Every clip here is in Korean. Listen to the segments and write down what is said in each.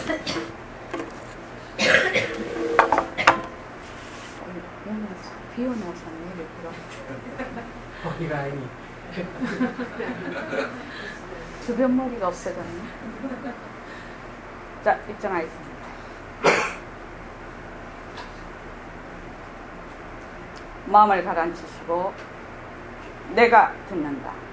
비 오는 옷은 일부러 머리가 아니 주변 머리가 없어졌네. 자, 입장하겠습니다. 마음을 가라앉히시고 내가 듣는다.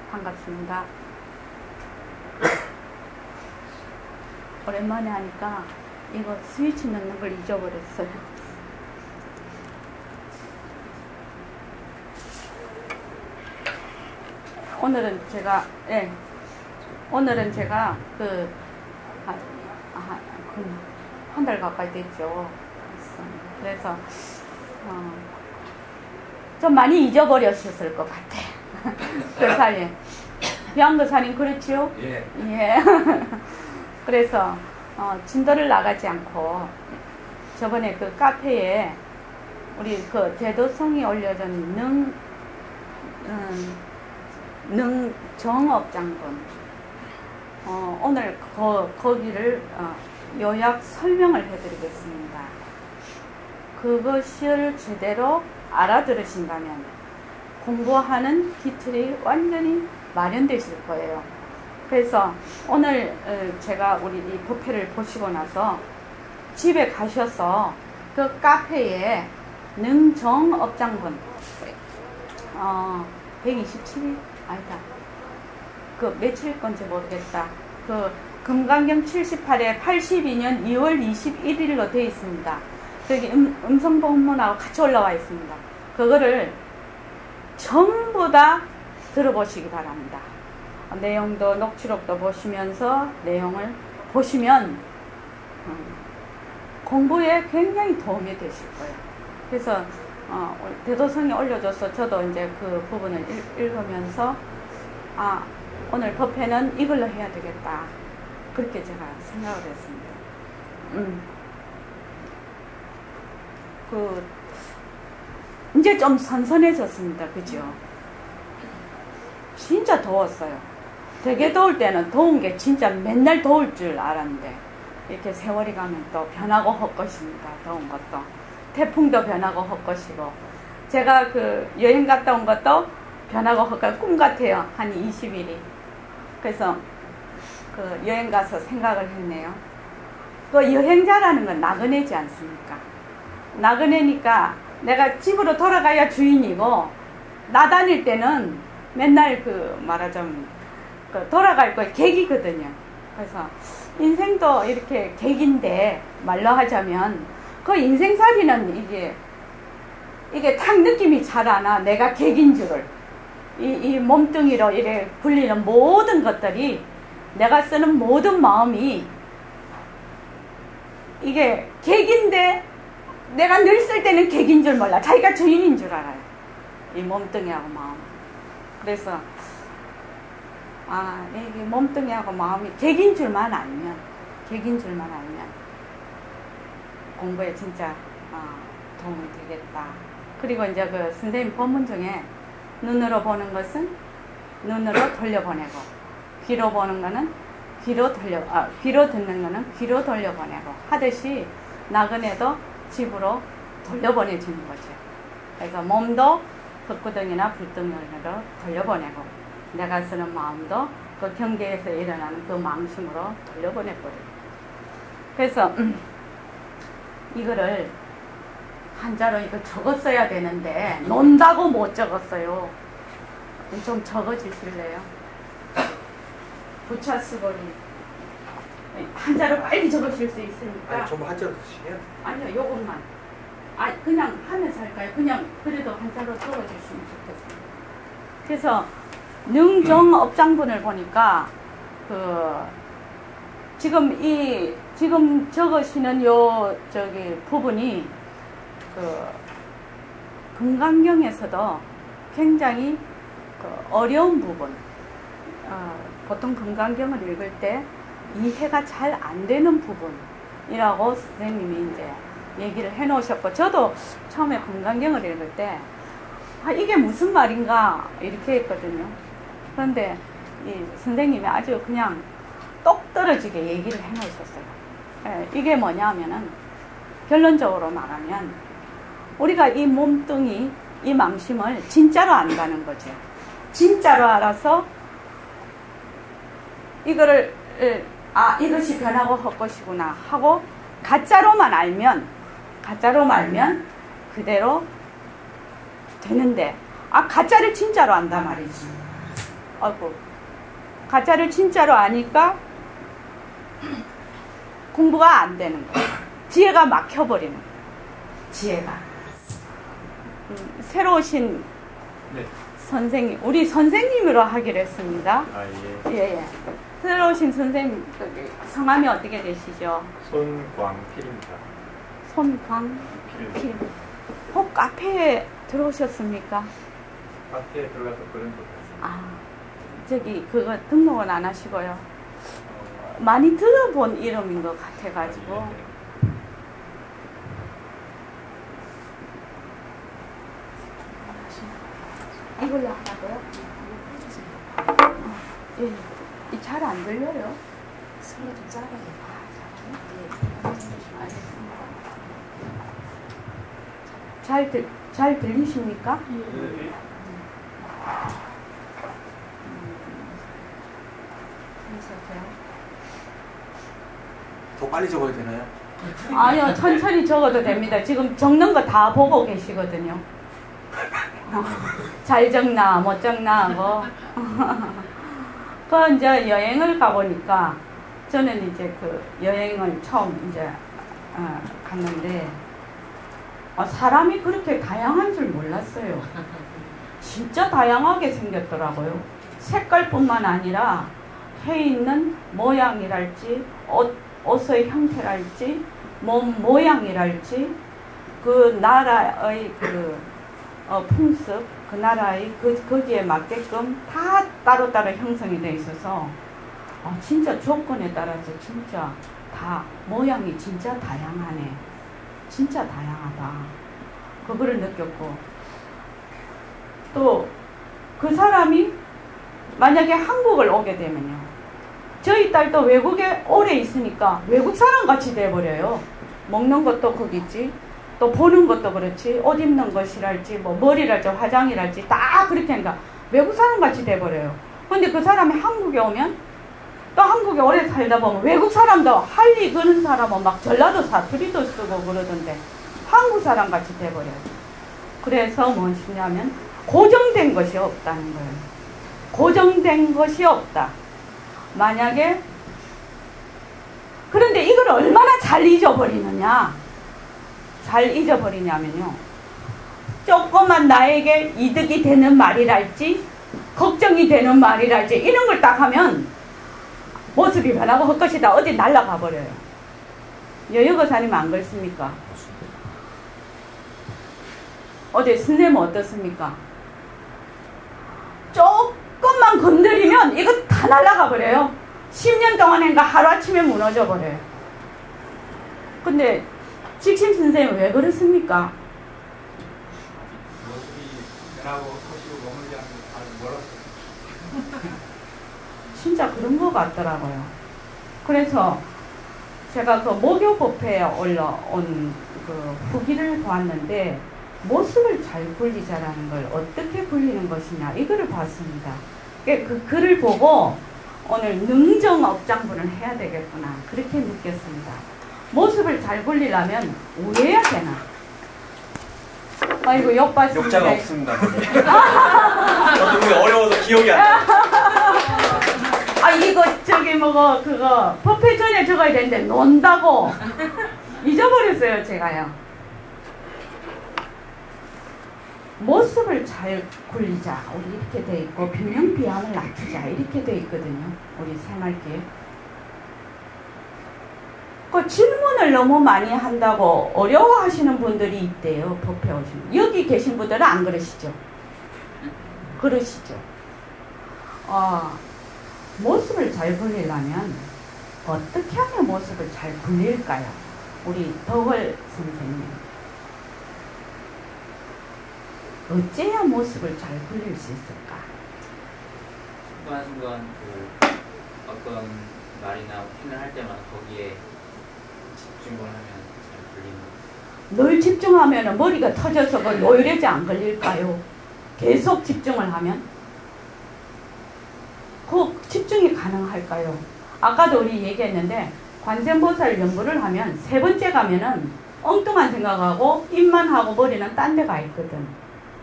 반갑습니다. 오랜만에 하니까 이거 스위치 넣는 걸 잊어버렸어요. 오늘은 제가 한 달 가까이 됐죠. 그래서 좀 많이 잊어버렸을 것 같아. 그 사이에 비앙그사님 그렇지요? 예. 예. 그래서 진도를 나가지 않고 저번에 그 카페에 우리 그 대도성이 올려진 능 정업장군 오늘 거기를 요약 설명을 해드리겠습니다. 그것을 제대로 알아들으신다면 공부하는 기틀이 완전히 마련되실 거예요. 그래서 오늘 제가 우리 이 부패를 보시고 나서 집에 가셔서 그 카페에 능정업장군 127일? 아니다. 그 며칠 건지 모르겠다. 그 금강경 78에 82년 2월 21일로 되어 있습니다. 여기 음성본문하고 같이 올라와 있습니다. 그거를 전부 다 들어보시기 바랍니다. 내용도 녹취록도 보시면서 내용을 보시면 공부에 굉장히 도움이 되실 거예요. 그래서 대도성이 올려줘서 저도 이제 그 부분을 읽으면서 오늘 법회는 이걸로 해야 되겠다. 그렇게 제가 생각을 했습니다. 이제 좀 선선해졌습니다. 그죠? 진짜 더웠어요. 되게 더울 때는 더운 게 진짜 맨날 더울 줄 알았는데 이렇게 세월이 가면 또 변하고 헛것입니다. 더운 것도. 태풍도 변하고 헛것이고 제가 그 여행 갔다 온 것도 변하고 헛것 꿈 같아요. 한 20일이. 그래서 그 여행 가서 생각을 했네요. 그 여행자라는 건 나그네지 않습니까? 나그네니까 내가 집으로 돌아가야 주인이고 나 다닐 때는 맨날 말하자면 돌아갈 거에 객이거든요. 그래서 인생도 이렇게 객인데 말로 하자면 그 인생살이는 이게 탁 느낌이 잘 안 와. 내가 객인 줄을. 이 몸뚱이로 이렇게 불리는 모든 것들이 내가 쓰는 모든 마음이 이게 객인데 내가 늘 쓸 때는 객인 줄 몰라. 자기가 주인인 줄 알아요. 이 몸뚱이하고 마음. 그래서 이게 몸뚱이하고 마음이 객인 줄만 알면 공부에 진짜 도움이 되겠다. 그리고 이제 그 선생님 법문 중에 눈으로 보는 것은 눈으로 돌려보내고 귀로 듣는 거는 귀로 돌려보내고 하듯이 나그네도 집으로 돌려보내주는 거죠. 그래서 몸도 흙구덩이나 불덩이로 돌려보내고 내가 쓰는 마음도 그 경계에서 일어나는 그 망심으로 돌려보내버려요. 그래서 이거를 한자로 이거 적었어야 되는데 논다고 못 적었어요. 좀 적어주실래요? 부차 쓰거리 한자로 빨리 적으실 수 있으니까. 아니, 좀 한자로 쓰시게요? 아니요, 요것만. 그냥 하면서 할까요? 그냥 그래도 한자로 적어주시면 좋겠어요. 그래서 능정업장분을 보니까 지금 적으시는 부분이 금강경에서도 굉장히 어려운 부분. 보통 금강경을 읽을 때 이해가 잘 안 되는 부분이라고 선생님이 이제 얘기를 해 놓으셨고, 저도 처음에 금강경을 읽을 때 이게 무슨 말인가 이렇게 했거든요. 그런데 이 선생님이 아주 그냥 똑 떨어지게 얘기를 해 놓으셨어요. 이게 뭐냐면은 결론적으로 말하면 우리가 이 몸뚱이, 이 망심을 진짜로 안다는 거죠. 진짜로 알아서 이거를 이것이 변하고 헛것이구나 하고 가짜로만 알면 그대로 되는데 가짜를 진짜로 안단 말이지. 가짜를 진짜로 아니까 공부가 안 되는 거야. 지혜가 막혀버리는 거야. 지혜가. 새로 오신 네. 선생님, 우리 선생님으로 하기로 했습니다. 예. 예. 새로 오신 선생님, 성함이 어떻게 되시죠? 손광필입니다. 손광필. 혹 카페에 들어오셨습니까? 카페에 들어가서 그런 적 없어요. 그거 등록은 안 하시고요. 많이 들어본 이름인 것 같아가지고. 이걸로 하라고요? 예. 잘 안 들려요? 소리 좀 작아요. 잘 들리십니까? 네. 더 빨리 적어야 되나요? 아니요, 천천히 적어도 됩니다. 지금 적는 거 다 보고 계시거든요. 잘 적나 못 적나 하고. 그 이제 여행을 가보니까 저는 이제 그 여행을 처음 이제 갔는데 사람이 그렇게 다양한 줄 몰랐어요. 진짜 다양하게 생겼더라고요. 색깔뿐만 아니라 해 있는 모양이랄지 옷의 형태랄지 몸 모양이랄지 그 나라의 풍습, 그 나라의 거기에 맞게끔 다 따로따로 형성이 되어 있어서 진짜 조건에 따라서 진짜 다 모양이 진짜 다양하네. 진짜 다양하다. 그거를 느꼈고, 또 그 사람이 만약에 한국을 오게 되면요, 저희 딸도 외국에 오래 있으니까 외국 사람 같이 돼버려요. 먹는 것도 거기지, 또 보는 것도 그렇지, 옷 입는 것이랄지 뭐 머리랄지 화장이랄지 다 그렇게 하니까 외국 사람 같이 돼버려요. 근데 그 사람이 한국에 오면, 또 한국에 오래 살다 보면 외국 사람도 할리 그는 사람은 막 전라도 사투리도 쓰고 그러던데 한국 사람 같이 돼버려요. 그래서 무엇이냐면 고정된 것이 없다는 거예요. 고정된 것이 없다. 만약에, 그런데 이걸 얼마나 잘 잊어버리느냐, 잘 잊어버리냐면요, 조금만 나에게 이득이 되는 말이랄지 걱정이 되는 말이랄지 이런 걸 딱 하면 모습이 변하고 헛것이다 어디 날아가 버려요. 여여고사님 안 그렇습니까? 어디 선생님은 어떻습니까? 조금만 건드리면 이거 다 날아가 버려요. 10년 동안 한가 하루아침에 무너져 버려요. 근데 직심 선생님은 왜 그렇습니까? 모습이 변하고 커지고 머물지 않는 아주 멀었어요. 진짜 그런 것 같더라고요. 그래서 제가 그 목요법회에 올라온 그 후기를 보았는데 모습을 잘 굴리자라는 걸 어떻게 굴리는 것이냐 이거를 봤습니다. 그 글을 보고 오늘 능정업장분을 해야 되겠구나 그렇게 느꼈습니다. 모습을 잘 굴리려면 우해야 되나? 아이고 욕받습니다. 욕자가 없습니다. 저도 그게 어려워서 기억이 안 나요. 아 이거 저기 뭐고 그거 법회 전에 적어야 되는데 논다고 잊어버렸어요 제가요. 모습을 잘 굴리자 우리 이렇게 돼 있고 비명비암을 낮추자 이렇게 돼 있거든요. 우리 새mar기에 그 질문을 너무 많이 한다고 어려워하시는 분들이 있대요. 법회 오시면 여기 계신 분들은 안 그러시죠? 그러시죠? 모습을 잘 굴리려면 어떻게 하면 모습을 잘 굴릴까요? 우리 덕월 선생님 어째야 모습을 잘 굴릴 수 있을까? 순간순간 그 어떤 말이나 표현을 할 때마다 거기에 집중을 하면 잘 굴리는 늘 집중하면 머리가 터져서 그 노이로제 안 걸릴까요? 계속 집중을 하면 그 집중이 가능할까요? 아까도 우리 얘기했는데 관세음보살 연구를 하면 세 번째 가면은 엉뚱한 생각하고 입만 하고 머리는 딴 데 가 있거든.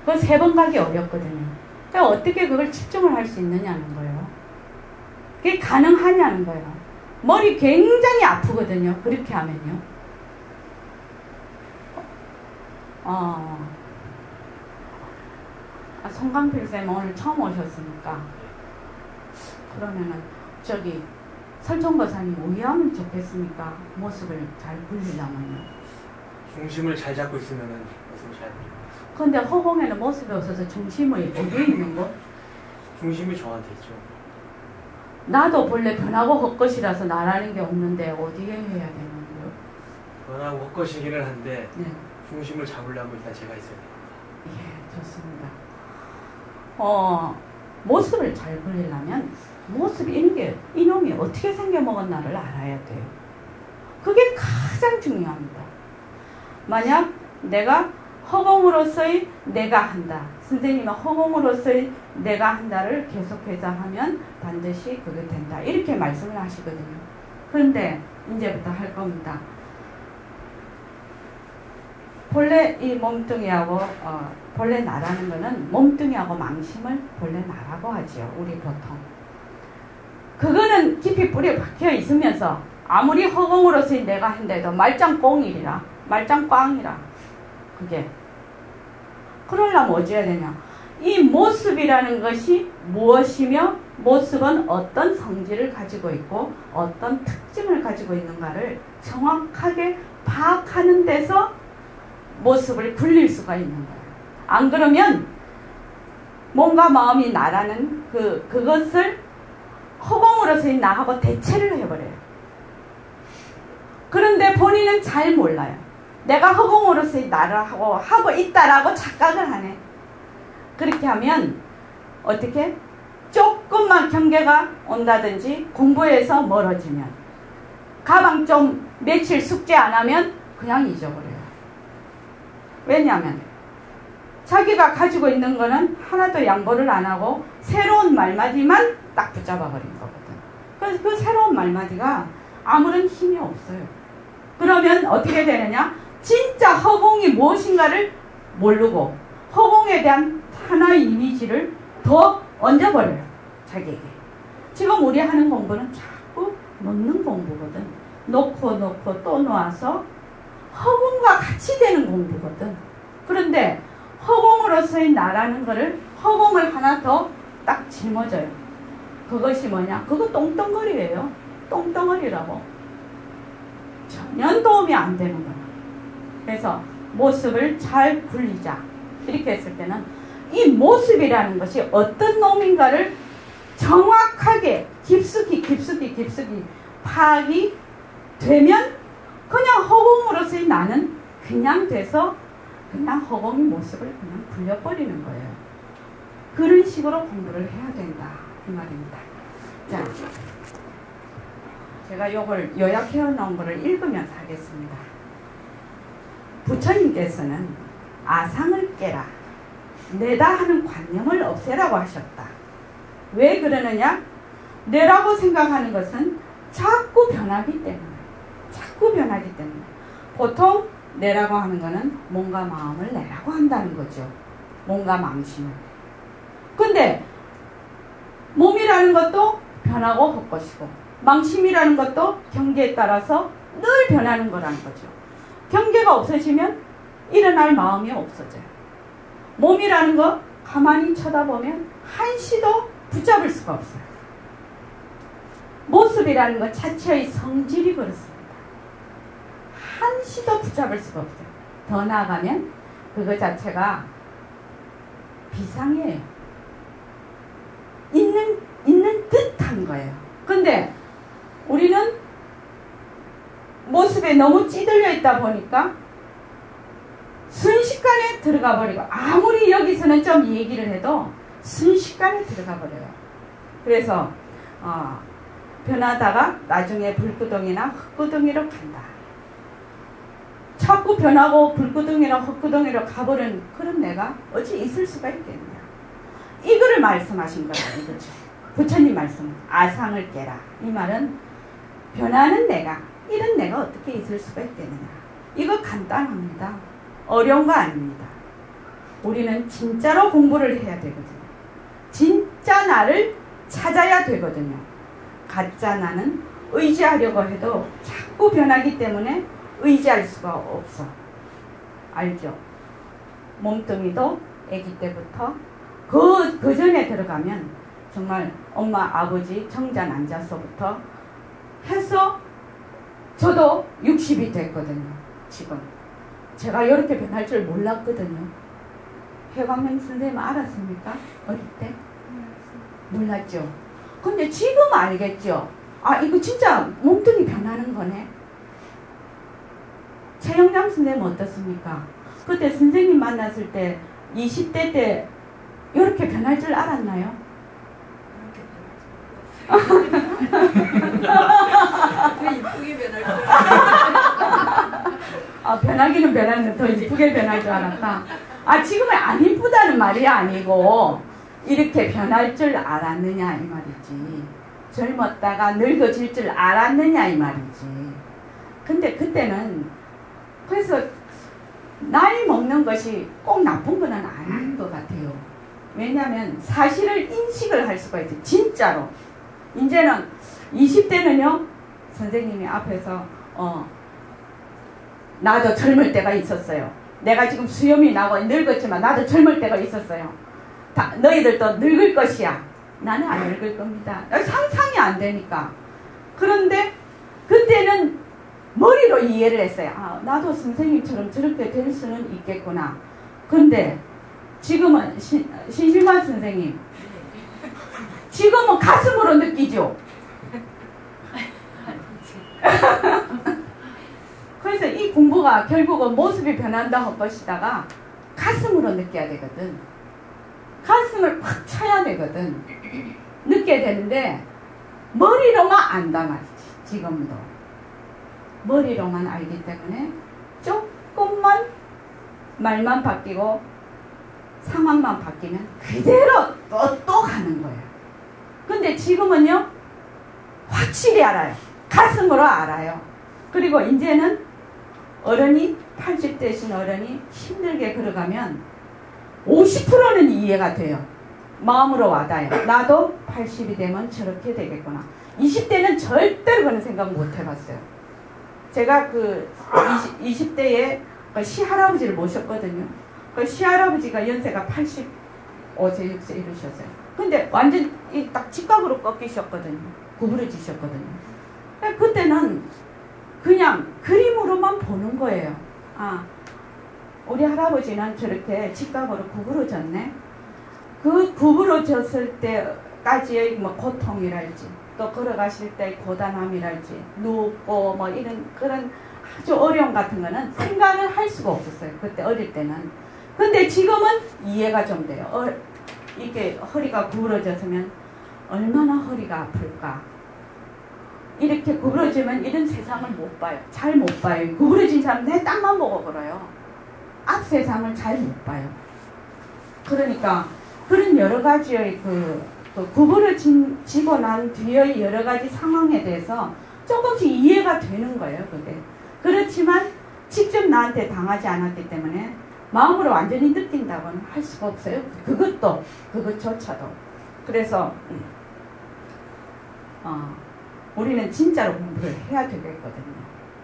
그 세 번 가기 어렵거든요. 그러니까 어떻게 그걸 집중을 할 수 있느냐는 거예요. 그게 가능하냐는 거예요. 머리 굉장히 아프거든요. 그렇게 하면요. 송강필 쌤 오늘 처음 오셨으니까 그러면은 저기 설정거사님 우회하면 좋겠습니까? 모습을 잘 굴리려면요. 중심을 잘 잡고 있으면은 모습을 잘 굴리고. 근데 허공에는 모습이 없어서 중심이 어디에 있는 거? 중심이 저한테 있죠. 나도 본래 변하고 헛것이라서 나라는 게 없는데 어디에 해야 되는 거요? 변하고 헛것이기는 한데 네. 중심을 잡으려면 일단 제가 있어야 됩니다. 예, 좋습니다. 모습을 잘 굴리려면 모습 이놈이 어떻게 생겨먹었나를 알아야 돼요. 그게 가장 중요합니다. 만약 내가 허공으로서의 내가 한다. 선생님은 허공으로서의 내가 한다를 계속해서 하면 반드시 그게 된다. 이렇게 말씀을 하시거든요. 그런데 이제부터 할 겁니다. 본래 이 몸뚱이하고 본래 나라는 거는 몸뚱이하고 망심을 본래 나라고 하지요. 우리 보통. 그거는 깊이 뿌리에 박혀 있으면서 아무리 허공으로서의 내가 한데도 말짱꽁이라 말짱꽝이라 그게 그러려면 어찌해야 되냐. 이 모습이라는 것이 무엇이며 모습은 어떤 성질을 가지고 있고 어떤 특징을 가지고 있는가를 정확하게 파악하는 데서 모습을 굴릴 수가 있는 거예요. 안 그러면 몸과 마음이 나라는 그것을 허공으로서의 나하고 대체를 해버려요. 그런데 본인은 잘 몰라요. 내가 허공으로서의 나를 하고 있다라고 착각을 하네. 그렇게 하면 어떻게? 조금만 경계가 온다든지 공부에서 멀어지면 가방 좀 며칠 숙제 안 하면 그냥 잊어버려요. 왜냐하면 자기가 가지고 있는 거는 하나도 양보를 안 하고 새로운 말마디만 딱 붙잡아 버린 거거든. 그래서 그 새로운 말마디가 아무런 힘이 없어요. 그러면 어떻게 되느냐? 진짜 허공이 무엇인가를 모르고 허공에 대한 하나의 이미지를 더 얹어버려요. 자기에게. 지금 우리 하는 공부는 자꾸 놓는 공부거든. 놓고 또 놓아서 허공과 같이 되는 공부거든. 그런데 허공으로서의 나라는 거를 허공을 하나 더 딱 짊어져요. 그것이 뭐냐? 그거 똥덩어리예요. 똥덩어리라고. 전혀 도움이 안 되는 거야. 그래서 모습을 잘 굴리자. 이렇게 했을 때는 이 모습이라는 것이 어떤 놈인가를 정확하게 깊숙이 파악이 되면 그냥 허공으로서의 나는 그냥 돼서 그냥 허공의 모습을 그냥 굴려버리는 거예요. 그런 식으로 공부를 해야 된다. 이 말입니다. 자, 제가 이걸 요약해 놓은 거를 읽으면서 하겠습니다. 부처님께서는 아상을 깨라, 내다 하는 관념을 없애라고 하셨다. 왜 그러느냐? 내라고 생각하는 것은 자꾸 변하기 때문에. 자꾸 변하기 때문에. 보통 내라고 하는 거는 몸과 마음을 내라고 한다는 거죠. 몸과 망심을. 근데 몸이라는 것도 변하고 헛것이고 망심이라는 것도 경계에 따라서 늘 변하는 거라는 거죠. 경계가 없어지면 일어날 마음이 없어져요. 몸이라는 거 가만히 쳐다보면 한시도 붙잡을 수가 없어요. 모습이라는 것 자체의 성질이 그렇습니다. 한시도 붙잡을 수가 없어요. 더 나아가면 그거 자체가 비상이에요. 있는 듯한 거예요. 근데 우리는 모습에 너무 찌들려 있다 보니까 순식간에 들어가 버리고, 아무리 여기서는 좀 얘기를 해도 순식간에 들어가 버려요. 그래서 변하다가 나중에 불구덩이나 흙구덩이로 간다. 자꾸 변하고 불구덩이나 흙구덩이로 가버린 그런 내가 어찌 있을 수가 있겠냐. 이거를 말씀하신 거예요. 이거죠. 부처님 말씀은 아상을 깨라. 이 말은 변하는 내가, 이런 내가 어떻게 있을 수가 있겠느냐. 이거 간단합니다. 어려운 거 아닙니다. 우리는 진짜로 공부를 해야 되거든요. 진짜 나를 찾아야 되거든요. 가짜 나는 의지하려고 해도 자꾸 변하기 때문에 의지할 수가 없어. 알죠? 몸뚱이도 아기 때부터 그 전에 들어가면 정말 엄마, 아버지, 정자, 난자서부터 해서 저도 60이 됐거든요. 지금. 제가 이렇게 변할 줄 몰랐거든요. 해광명 선생님 알았습니까? 어릴 때? 몰랐죠. 근데 지금 알겠죠. 아, 이거 진짜 몸뚱이 변하는 거네. 최영남 선생님 어떻습니까? 그때 선생님 만났을 때 20대 때 이렇게 변할 줄 알았나요? 왜 이쁘게 변할 줄 변하기는 변하는데 더 이쁘게 변할 줄 알았다. 지금은 안 이쁘다는 말이 아니고 이렇게 변할 줄 알았느냐 이 말이지. 젊었다가 늙어질 줄 알았느냐 이 말이지. 근데 그때는 그래서 나이 먹는 것이 꼭 나쁜 건 아닌 것 같아요. 왜냐하면 사실을 인식을 할 수가 있어요. 진짜로. 이제는 20대는요. 선생님이 앞에서 나도 젊을 때가 있었어요. 내가 지금 수염이 나고 늙었지만 나도 젊을 때가 있었어요. 너희들도 늙을 것이야. 나는 안 늙을 겁니다. 상상이 안 되니까. 그런데 그때는 머리로 이해를 했어요. 나도 선생님처럼 저렇게 될 수는 있겠구나. 근데 지금은 신실만 선생님 지금은 가슴으로 느끼죠. 그래서 이 공부가 결국은 모습이 변한다 할 것이다가 가슴으로 느껴야 되거든. 가슴을 확 쳐야 되거든. 느껴야 되는데 머리로만 안다 말이지. 지금도 머리로만 알기 때문에 조금만 말만 바뀌고 상황만 바뀌면 그대로 또 가는 거예요. 근데 지금은요 확실히 알아요. 가슴으로 알아요. 그리고 이제는 어른이 80 되신 어른이 힘들게 걸어가면 50%는 이해가 돼요. 마음으로 와닿아요. 나도 80이 되면 저렇게 되겠구나. 20대는 절대로 그런 생각 못 해봤어요. 제가 20대에 시할아버지를 모셨거든요. 그 시할아버지가 연세가 85세, 6세 이러셨어요. 근데 완전 딱 직각으로 꺾이셨거든요. 구부러지셨거든요. 그때는 그냥 그림으로만 보는 거예요. 우리 할아버지는 저렇게 직각으로 구부러졌네. 그 구부러졌을 때까지의 고통이랄지 또 걸어가실 때의 고단함이랄지 눕고 이런 그런 아주 어려움 같은 거는 생각을 할 수가 없었어요. 그때 어릴 때는. 근데 지금은 이해가 좀 돼요. 이게 허리가 구부러졌으면 얼마나 허리가 아플까. 이렇게 구부러지면 이런 세상을 못 봐요. 잘 못 봐요. 구부러진 사람 내 땅만 보고 걸어요. 앞 세상을 잘 못 봐요. 그러니까 그런 여러 가지의 그 구부러지고 난 뒤의 여러 가지 상황에 대해서 조금씩 이해가 되는 거예요. 그게. 그렇지만 직접 나한테 당하지 않았기 때문에 마음으로 완전히 느낀다고는 할 수가 없어요. 그것조차도. 그래서 우리는 진짜로 공부를 해야 되겠거든요.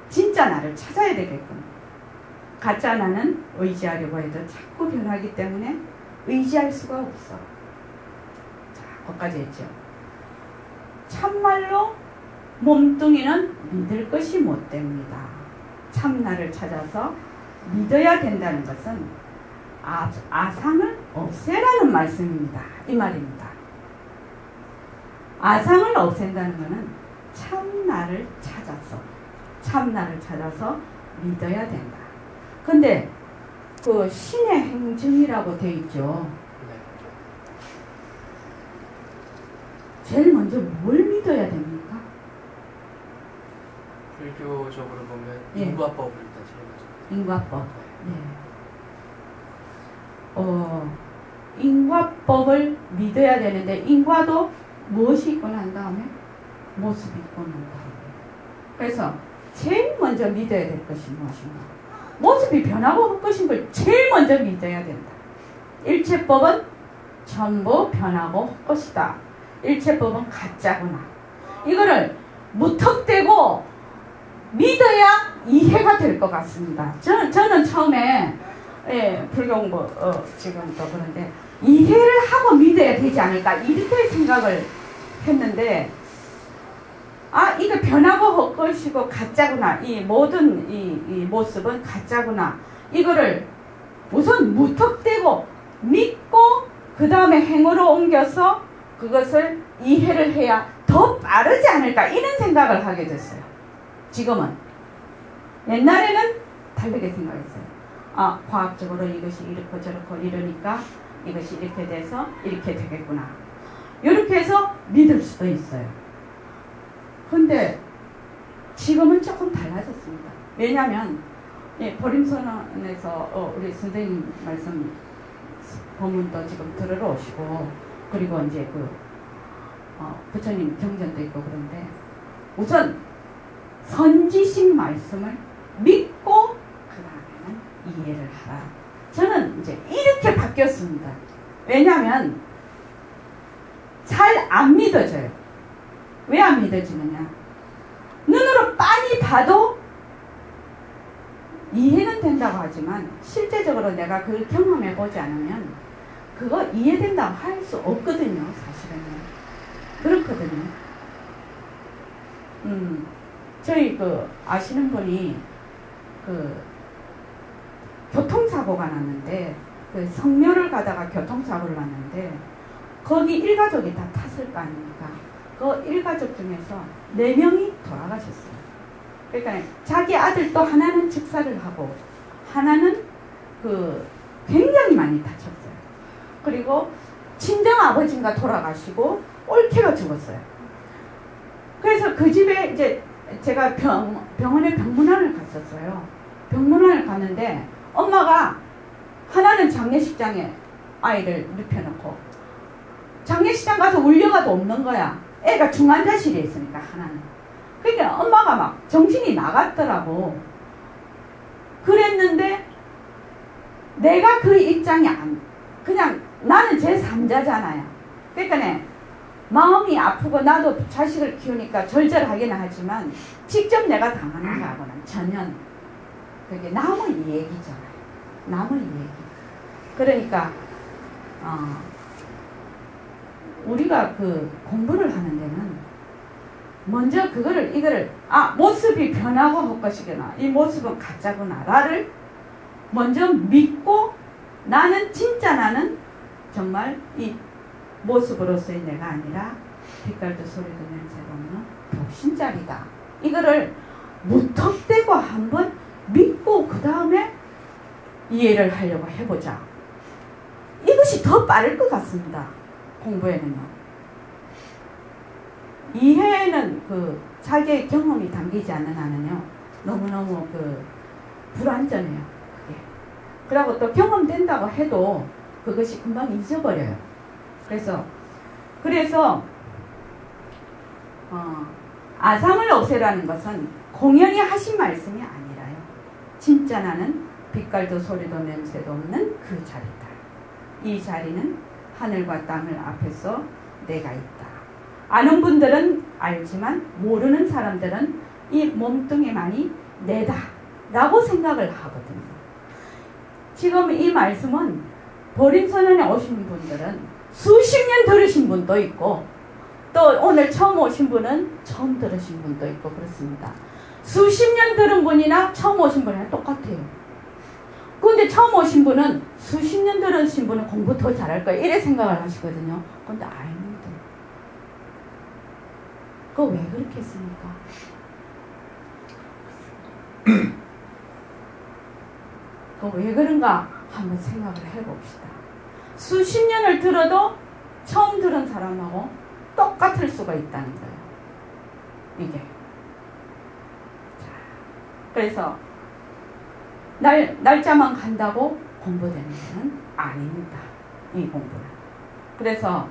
진짜 나를 찾아야 되겠거든요. 가짜 나는 의지하려고 해도 자꾸 변하기 때문에 의지할 수가 없어. 자, 거기까지 했죠. 참말로 몸뚱이는 믿을 것이 못 됩니다. 참나를 찾아서 믿어야 된다는 것은 아상을 없애라는 말씀입니다. 이 말입니다. 아상을 없앤다는 것은 참나를 찾아서 믿어야 된다. 근데 그 신의 행증이라고 되어 있죠. 제일 먼저 뭘 믿어야 됩니까? 불교적으로 보면 예. 인과법을 일단 제일 먼저. 인과법. 네. 인과법을 믿어야 되는데 인과도 무엇이 있고 난 다음에 모습이 있고 난 다음에. 그래서 제일 먼저 믿어야 될 것이 무엇인가? 모습이 변하고 할 것인 걸 제일 먼저 믿어야 된다. 일체법은 전부 변하고 할 것이다. 일체법은 가짜구나. 이거를 무턱대고 믿어야 이해가 될 것 같습니다. 저는 처음에 불경고 지금도 그런데 이해를 하고 믿어야 되지 않을까 이렇게 생각을 했는데 이거 변하고 할 것이고 가짜구나. 이 모든 이 모습은 가짜구나. 이거를 우선 무턱대고 믿고 그 다음에 행으로 옮겨서 그것을 이해를 해야 더 빠르지 않을까 이런 생각을 하게 됐어요. 지금은. 옛날에는 다르게 생각했어요. 과학적으로 이것이 이렇고 저렇고 이러니까 이것이 이렇게 돼서 이렇게 되겠구나. 이렇게 해서 믿을 수도 있어요. 근데 지금은 조금 달라졌습니다. 왜냐하면 보림선언에서 우리 선생님 말씀 법문도 지금 들으러 오시고 그리고 이제 부처님 경전도 있고 그런데 우선 선지식 말씀을 믿고 그 다음에는 이해를 하라. 저는 이제 이렇게 바뀌었습니다. 왜냐하면 잘 안 믿어져요. 왜 안 믿어지느냐? 눈으로 빤히 봐도 이해는 된다고 하지만 실제적으로 내가 그걸 경험해 보지 않으면 그거 이해된다고 할 수 없거든요. 사실은요. 그렇거든요. 저희 아시는 분이 교통사고가 났는데 성묘를 가다가 교통사고를 났는데 거기 일가족이 다 탔을 거 아닙니까? 그 일가족 중에서 4명이 돌아가셨어요. 그러니까 자기 아들도 하나는 즉사를 하고 하나는 굉장히 많이 다쳤어요. 그리고 친정 아버지가 돌아가시고 올케가 죽었어요. 그래서 그 집에 이제 제가 병원에 병문안을 갔었어요. 병문안을 갔는데 엄마가 하나는 장례식장에 아이를 눕혀놓고 장례식장 가서 울려가도 없는 거야. 애가 중환자실에 있으니까 하나는. 그러니까 엄마가 막 정신이 나갔더라고. 그랬는데 내가 그 입장이 그냥 나는 제3자잖아요. 그러니까 마음이 아프고 나도 자식을 키우니까 절절하기는 하지만 직접 내가 당하는 거하고는 전혀 그게 남의 얘기잖아요. 남의 얘기. 그러니까 우리가 공부를 하는 데는 먼저 이거를 모습이 변하고 할 것이구나. 이 모습은 가짜구나. 나를 먼저 믿고 진짜 나는 정말 이 모습으로서의 내가 아니라 빛깔도 소리도 냄새도 없는 독신자리다. 이거를 무턱대고 한번 믿고 그 다음에 이해를 하려고 해보자. 이것이 더 빠를 것 같습니다. 공부에는요. 이해는 그 자기의 경험이 담기지 않는 한은요 너무너무 그 불완전해요. 그게. 그리고 또 경험된다고 해도 그것이 금방 잊어버려요. 그래서 아상을 없애라는 것은 공연히 하신 말씀이 아니라요. 진짜 나는 빛깔도 소리도 냄새도 없는 그 자리다. 이 자리는 하늘과 땅을 앞에서 내가 있다. 아는 분들은 알지만 모르는 사람들은 이 몸뚱이만이 내다 라고 생각을 하거든요. 지금 이 말씀은 보림선언에 오신 분들은 수십 년 들으신 분도 있고 또 오늘 처음 오신 분은 처음 들으신 분도 있고 그렇습니다. 수십 년 들은 분이나 처음 오신 분이랑 똑같아요. 그런데 처음 오신 분은 수십 년 들으신 분은 공부 더 잘할 거예요. 이래 생각을 하시거든요. 그런데 아닙니다. 그거 왜 그렇게 했습니까? 그거 왜 그런가 한번 생각을 해봅시다. 수십 년을 들어도 처음 들은 사람하고 똑같을 수가 있다는 거예요. 이게. 자, 그래서 날짜만 간다고 공부되는 것은 아닙니다. 이 공부는. 그래서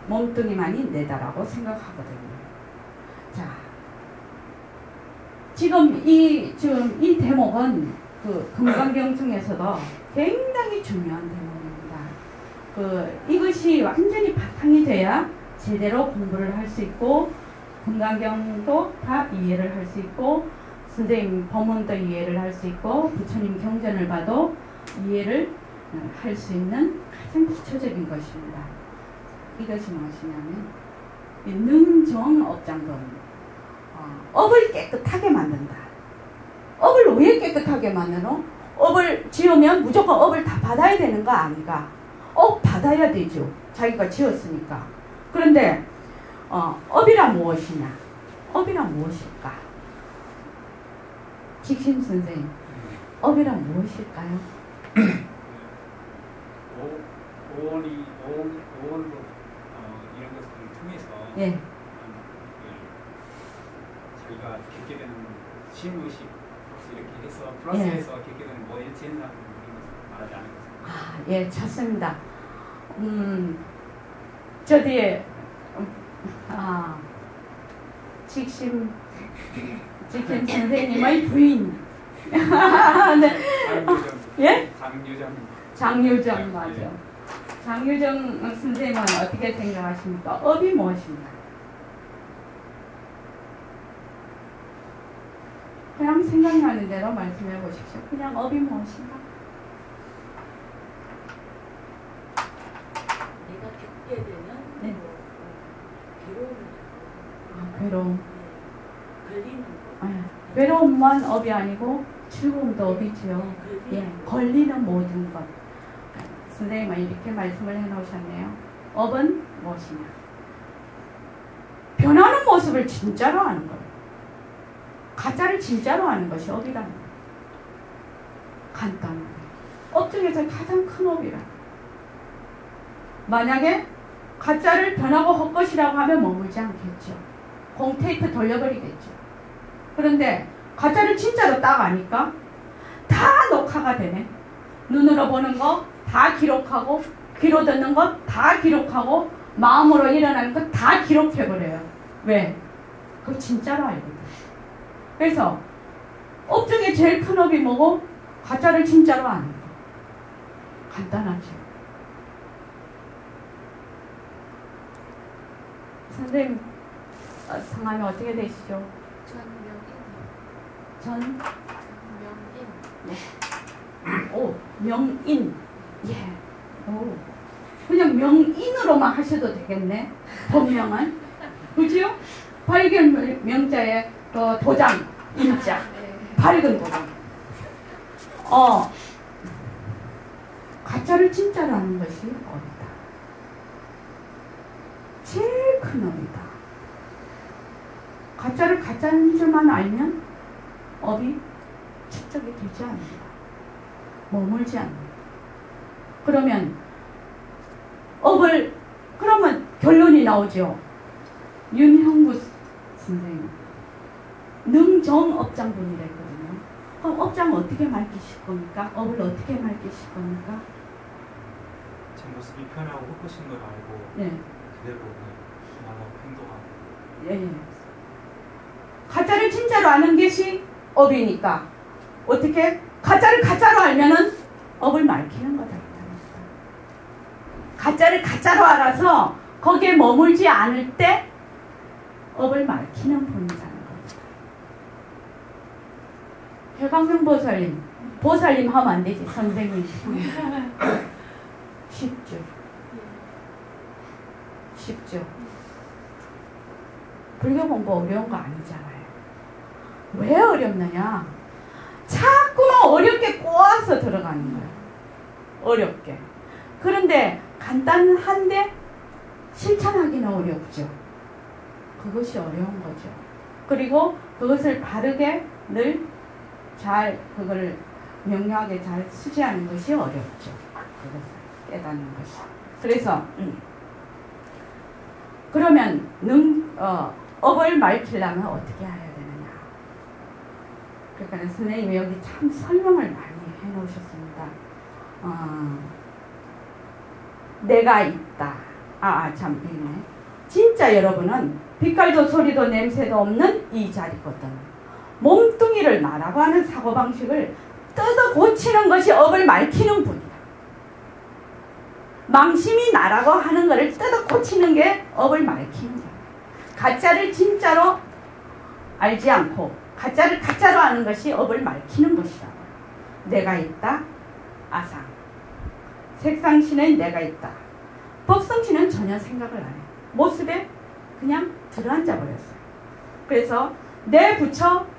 몸뚱이만이 내다라고 생각하거든요. 자, 지금 이 대목은 그 금강경 중에서도 굉장히 중요한 대목입니다. 이것이 완전히 바탕이 돼야 제대로 공부를 할 수 있고 금강경도 다 이해를 할 수 있고 선생님 법문도 이해를 할 수 있고 부처님 경전을 봐도 이해를 할 수 있는 가장 기초적인 것입니다. 이것이 무엇이냐면 능정업장도입니다. 업을 깨끗하게 만든다. 업을 왜 깨끗하게 만드노? 업을 지으면 무조건 업을 다 받아야 되는 거 아니가? 업 받아야 되죠. 자기가 지었으니까. 그런데 업이란 무엇이냐? 업이란 무엇일까? 직심 선생님, 업이란 무엇일까요? 오온으로 이런 것을 통해서 예. 자기가 겪게 되는 심의식 이렇게 해서 플러스해서 겪게 되는 뭐 이런 현상 이런 것을 말하지 않은 것입니다. 예, 찾습니다. 저 뒤에 직심 선생님의 부인. 네. 예? 장유정 맞아. 예. 장유정 선생님은 어떻게 생각하십니까? 업이 무엇입니까? 그냥 생각나는 대로 말씀해 보십시오. 그냥 업이 무엇인가? 내가 겪게 되는 네. 괴로움을 괴로움. 걸리는 거. 괴로움만 업이 아니고 즐거움도 업이지요. 예, 걸리는 모든 것. 선생님은 이렇게 말씀을 해놓으셨네요. 업은 무엇이냐? 변하는 모습을 진짜로 하는 거예요. 가짜를 진짜로 하는 것이 업이라는 거예요. 간단한 거예요. 업 중에서 가장 큰 업이라. 만약에 가짜를 변하고 헛것이라고 하면 머물지 않겠죠. 공테이프 돌려버리겠죠. 그런데 가짜를 진짜로 딱 아니까 다 녹화가 되네. 눈으로 보는 거 다 기록하고 귀로 듣는 거 다 기록하고 마음으로 일어나는 거 다 기록해버려요. 왜? 그거 진짜로 알거든. 그래서 업 중에 제일 큰 업이 뭐고? 가짜를 진짜로 아는 거. 간단하죠. 선생님 성함이 어떻게 되시죠? 전명인. 네. 오, 명인. 예. 오. 그냥 명인으로만 하셔도 되겠네. 본명은. 그죠? 발견 명자에 도장, 인자. 밝은 도장. 가짜를 진짜로 하는 것이 업이다. 제일 큰 업이다. 가짜를 가짜인 줄만 알면 업이 축적이 되지 않는다. 머물지 않는다. 그러면 업을 그러면 결론이 나오죠. 윤형구 선생님 능정업장분이라 했거든요. 그럼 업장을 어떻게 밝히실 겁니까? 업을 어떻게 밝히실 겁니까? 제 모습이 편하고 헛것인 걸 알고 네. 그대로 나가 행동하고. 예. 가짜를 진짜로 아는 것이 업이니까 어떻게 가짜를 가짜로 알면은 업을 밝히는 거다. 가짜를 가짜로 알아서 거기에 머물지 않을 때 업을 밝히는 분이라는 거죠. 해광명 보살님 하면 안 되지. 선생님. 쉽죠. 쉽죠. 불교 공부 어려운 거 아니잖아요. 왜 어렵느냐? 자꾸만 어렵게 꼬아서 들어가는 거예요. 어렵게. 그런데 간단한데 실천하기는 어렵죠. 그것이 어려운 거죠. 그리고 그것을 바르게 늘 잘 그걸 명료하게 잘 수지하는 것이 어렵죠. 그것을 깨닫는 것이. 그래서 그러면 업을 밝히려면 어떻게 해야 되느냐. 그러니까 선생님이 여기 참 설명을 많이 해놓으셨습니다. 내가 있다. 참 있네. 진짜 여러분은 빛깔도 소리도 냄새도 없는 이 자리거든. 몸뚱이를 나라고 하는 사고방식을 뜯어 고치는 것이 업을 밝히는 분이다. 망심이 나라고 하는 것을 뜯어 고치는 게 업을 밝히는 거야. 가짜를 진짜로 알지 않고 가짜를 가짜로 아는 것이 업을 밝히는 것이라고. 내가 있다. 아상. 색상신은 내가 있다. 법성신은 전혀 생각을 안 해. 모습에 그냥 들어앉아 버렸어요. 그래서 내 부처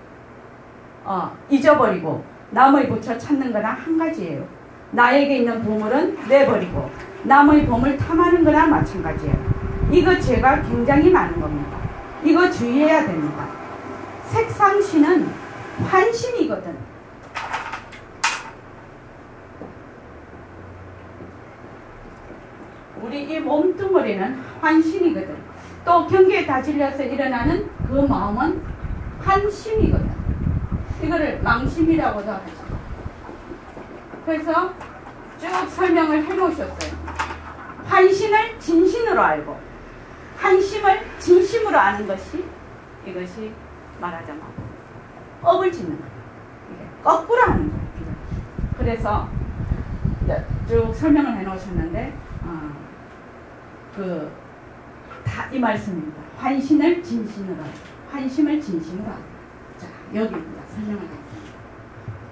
잊어버리고 남의 부처 찾는 거나 한 가지예요. 나에게 있는 보물은 내버리고 남의 보물 탐하는 거나 마찬가지예요. 이거 죄가 굉장히 많은 겁니다. 이거 주의해야 됩니다. 색상신은 환심이거든. 우리 이 몸뚱어리는 환심이거든. 또 경계에 다질려서 일어나는 그 마음은 환심이거든. 이거를 망심이라고도 하죠. 그래서 쭉 설명을 해놓으셨어요. 환신을 진신으로 알고 환심을 진심으로 아는 것이 이것이 말하자면 업을 짓는 거예요. 거꾸로 하는 거예요. 그래서 쭉 설명을 해놓으셨는데 다 이 말씀입니다. 환신을 진심으로 알고 환심을 진심으로 알고. 자, 여기입니다. 설명을 드립니다.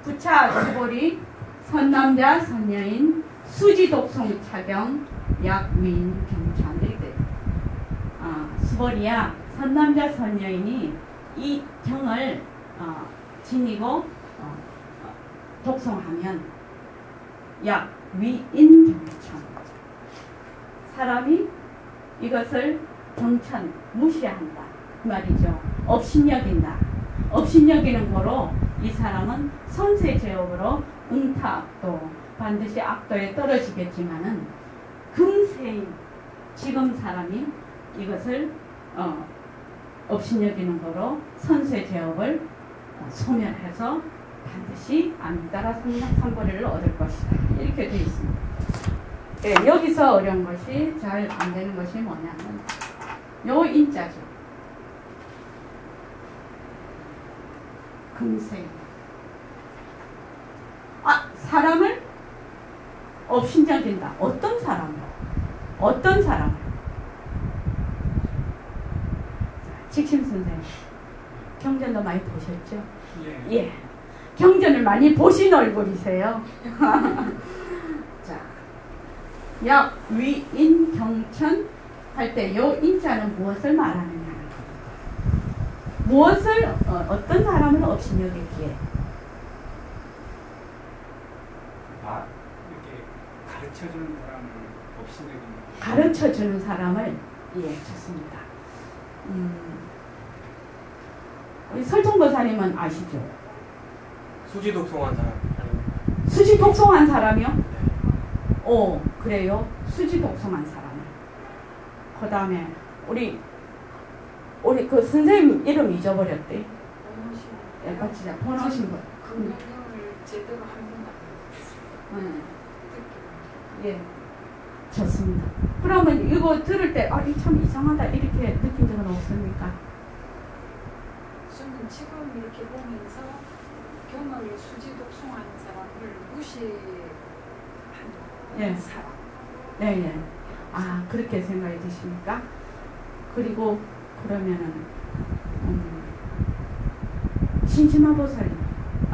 부차 수보리 선남자 선여인 수지독송 차경 약민 경찬 이렇게 수보리야 선남자 선여인이 이 경을 지니고 독송하면 약위인 경천 사람이 이것을 경천 무시한다 그 말이죠. 업신여긴다. 업신여기는 거로 이 사람은 선세제업으로 응타악도 반드시 악도에 떨어지겠지만은 금세인 지금 사람이 이것을 업신여기는 거로 선세제업을 소멸해서 반드시 암따라 삼보리를 얻을 것이다. 이렇게 되어 있습니다. 네, 여기서 어려운 것이 잘 안 되는 것이 뭐냐면 요 인자죠. 금세. 사람을 업신여긴다. 어떤 사람을? 어떤 사람을? 직심 선생님, 경전도 많이 보셨죠? 예. 예. 경전을 많이 보신 얼굴이세요. 자, 약위인 경천 할 때 요 인자는 무엇을 말하느냐? 무엇을 어떤 사람을 업신여기기에? 이렇게 가르쳐주는 사람을 업신여기는. 가르쳐주는 사람을 예, 좋습니다. 우리 설통보사님은 아시죠? 수지 독송한 사람. 수지 독송한 사람이요? 오, 그래요? 수지 독송한 사람을. 그 다음에 우리 그 선생님 이름 잊어버렸대. 예, 진짜 번호신 분. 그 명령을 제대로 한 번도 안 예, 좋습니다. 그러면 이거 들을 때, 아, 이 참 이상하다, 이렇게 느낀 적은 없습니까? 저는 지금 이렇게 보면서 경험을 수지 독송하는 사람을 무시하는 예. 사람. 네, 예. 아, 그렇게 생각이 드십니까? 그리고, 그러면은, 신심하 보살님,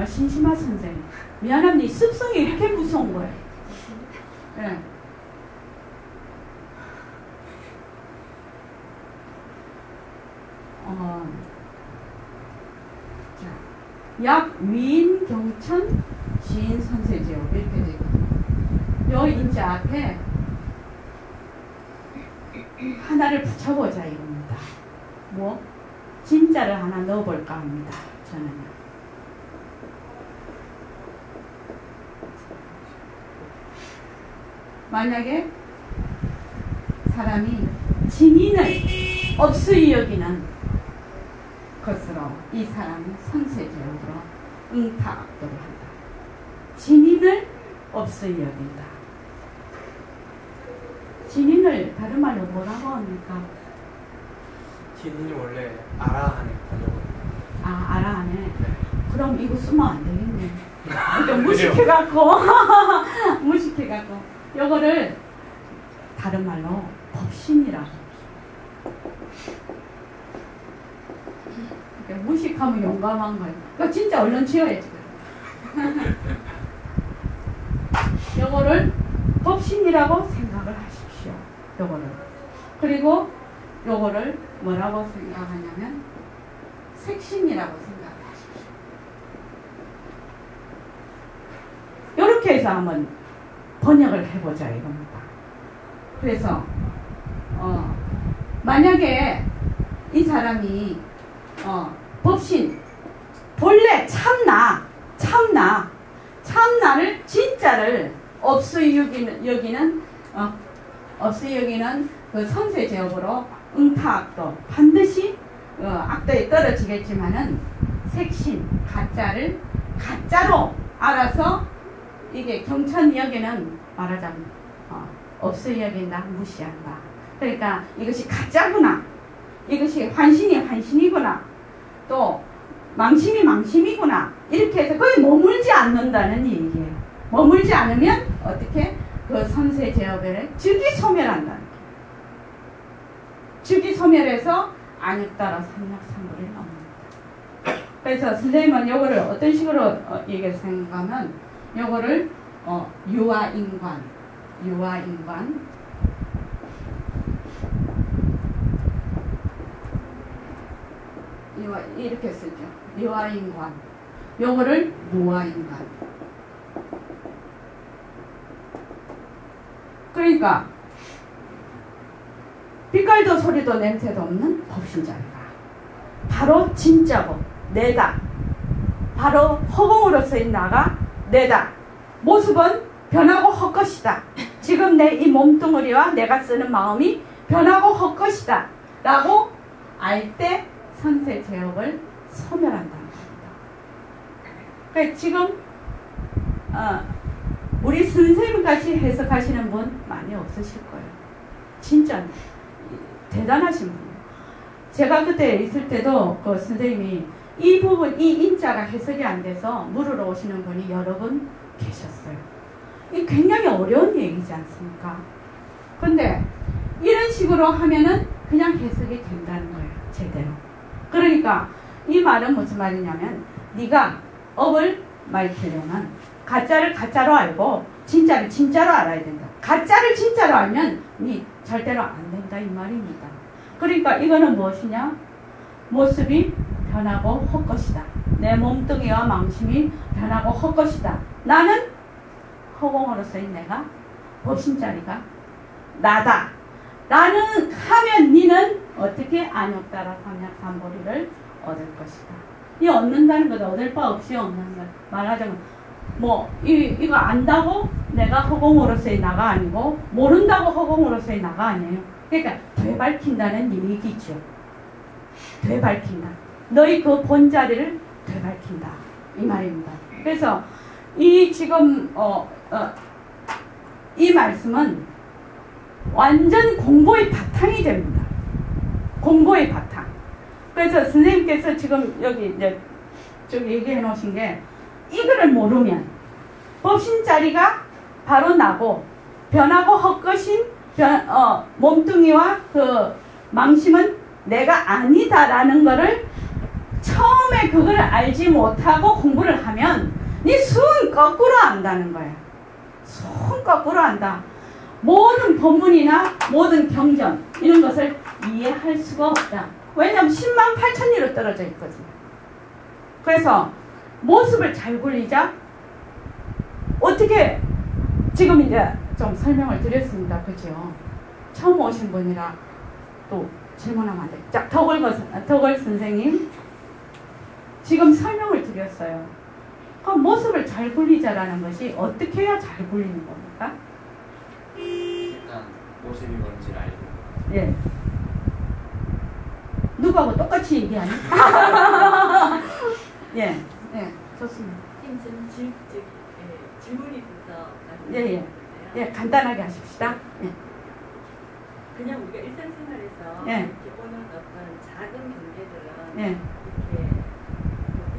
신심하 선생님. 미안합니다. 이 습성이 이렇게 무서운 거예요. 예. 약 위인 경천 지인 선세제요 이렇게 되거든요. 요 인자 앞에 하나를 붙여보자 이겁니다. 뭐 진짜를 하나 넣어볼까 합니다. 저는요. 만약에 사람이 진인을 없이 여기는 것으로 이 사람은 선세제역으로 응타악도를 한다. 진인을 없이 여긴다. 진인을 다른 말로 뭐라고 합니까? 진인이 원래 아라한의 번역어입니다. 아, 아라하네. 네. 그럼 이거 쓰면 안 되겠네. 이거 무식해갖고 무식해갖고 요거를 다른 말로 법신이라고. 무식하면 용감한 거예요. 그러니까 진짜 얼른 지어야지. 요거를 법신이라고 생각을 하십시오. 요거를. 그리고 요거를 뭐라고 생각하냐면 색신이라고 생각을 하십시오. 요렇게 해서 한번 번역을 해보자 이겁니다. 그래서 만약에 이 사람이 법신 본래 참나를 진짜를 없이 여기는 그 선세제업으로 응타악도 반드시 악도에 떨어지겠지만은 색신 가짜를 가짜로 알아서 이게 경천역에는 말하자면 없이 여긴다, 무시한다. 그러니까 이것이 가짜구나, 이것이 환신이구나, 또 망심이 망심이구나, 이렇게 해서 거의 머물지 않는다는 얘기예요. 머물지 않으면 어떻게 그 선세제업을 즉위소멸한다는 거예요. 즉위소멸해서 안욕따라 삼약삼불을 넘는다. 그래서 선생님은 요거를 어떤 식으로 얘기해서 생각하면 요거를 유아인관 이렇게 쓰죠. 유아인관. 요거를 무아인관. 그러니까 빛깔도 소리도 냄새도 없는 법신자리가 바로 진짜고 내다. 바로 허공으로서의 나가 내다. 모습은 변하고 헛것이다. 지금 내 이 몸뚱어리와 내가 쓰는 마음이 변하고 헛것이다 라고 알 때 선세제업을 소멸한다는 겁니다. 그러니까 지금 우리 선생님같이 해석하시는 분 많이 없으실 거예요. 진짜 대단하신 분이에요. 제가 그때 있을 때도 그 선생님이 이 부분, 이 인자가 해석이 안 돼서 물으러 오시는 분이 여러 분 계셨어요. 이 굉장히 어려운 얘기지 않습니까? 근데 이런 식으로 하면은 그냥 해석이 된다는 거예요. 제대로. 그러니까 이 말은 무슨 말이냐면 네가 업을 밝히려면 가짜를 가짜로 알고 진짜를 진짜로 알아야 된다. 가짜를 진짜로 알면 네 절대로 안 된다 이 말입니다. 그러니까 이거는 무엇이냐? 모습이 변하고 헛것이다. 내 몸뚱이와 망심이 변하고 헛것이다. 나는 허공으로서의 내가 법신자리가 나다. 나는 하면 니는 어떻게 안욕따라 삼약삼보리를 얻을 것이다. 이 얻는다는 것도 얻을 바 없이 얻는 것. 말하자면 이거 안다고 내가 허공으로서의 나가 아니고 모른다고 허공으로서의 나가 아니에요. 그러니까 되밟힌다는 얘기죠. 되밟힌다. 너희 그 본자리를 되밟힌다. 이 말입니다. 그래서 이 지금 이 말씀은 완전 공부의 바탕이 됩니다. 공부의 바탕. 그래서 선생님께서 지금 여기 이제 쭉 얘기해 놓으신 게 이거를 모르면 법신자리가 바로 나고 변하고 헛것인 몸뚱이와 그 망심은 내가 아니다라는 거를 처음에 그걸 알지 못하고 공부를 하면 네 순 거꾸로 안다는 거야. 순 거꾸로 안다. 모든 법문이나 모든 경전 이런 것을 이해할 수가 없다. 왜냐하면 10만 8천 리로 떨어져 있거든요. 그래서 모습을 잘 굴리자. 어떻게 지금 이제 좀 설명을 드렸습니다. 그죠? 처음 오신 분이라 또 질문하면 안 돼. 자, 덕을 선생님 지금 설명을 드렸어요. 그 모습을 잘 굴리자라는 것이 어떻게 해야 잘 굴리는 겁니까? 일단 모습이 뭔지를 알고. 예. 누구하고 똑같이 얘기하니? 예, 예, 좋습니다. 저는 질문이 있어서 예. 예, 간단하게 하십시다. 예. 그냥 우리가 일상생활에서 예. 이렇게 오는 어떤 작은 경계들은 예. 이렇게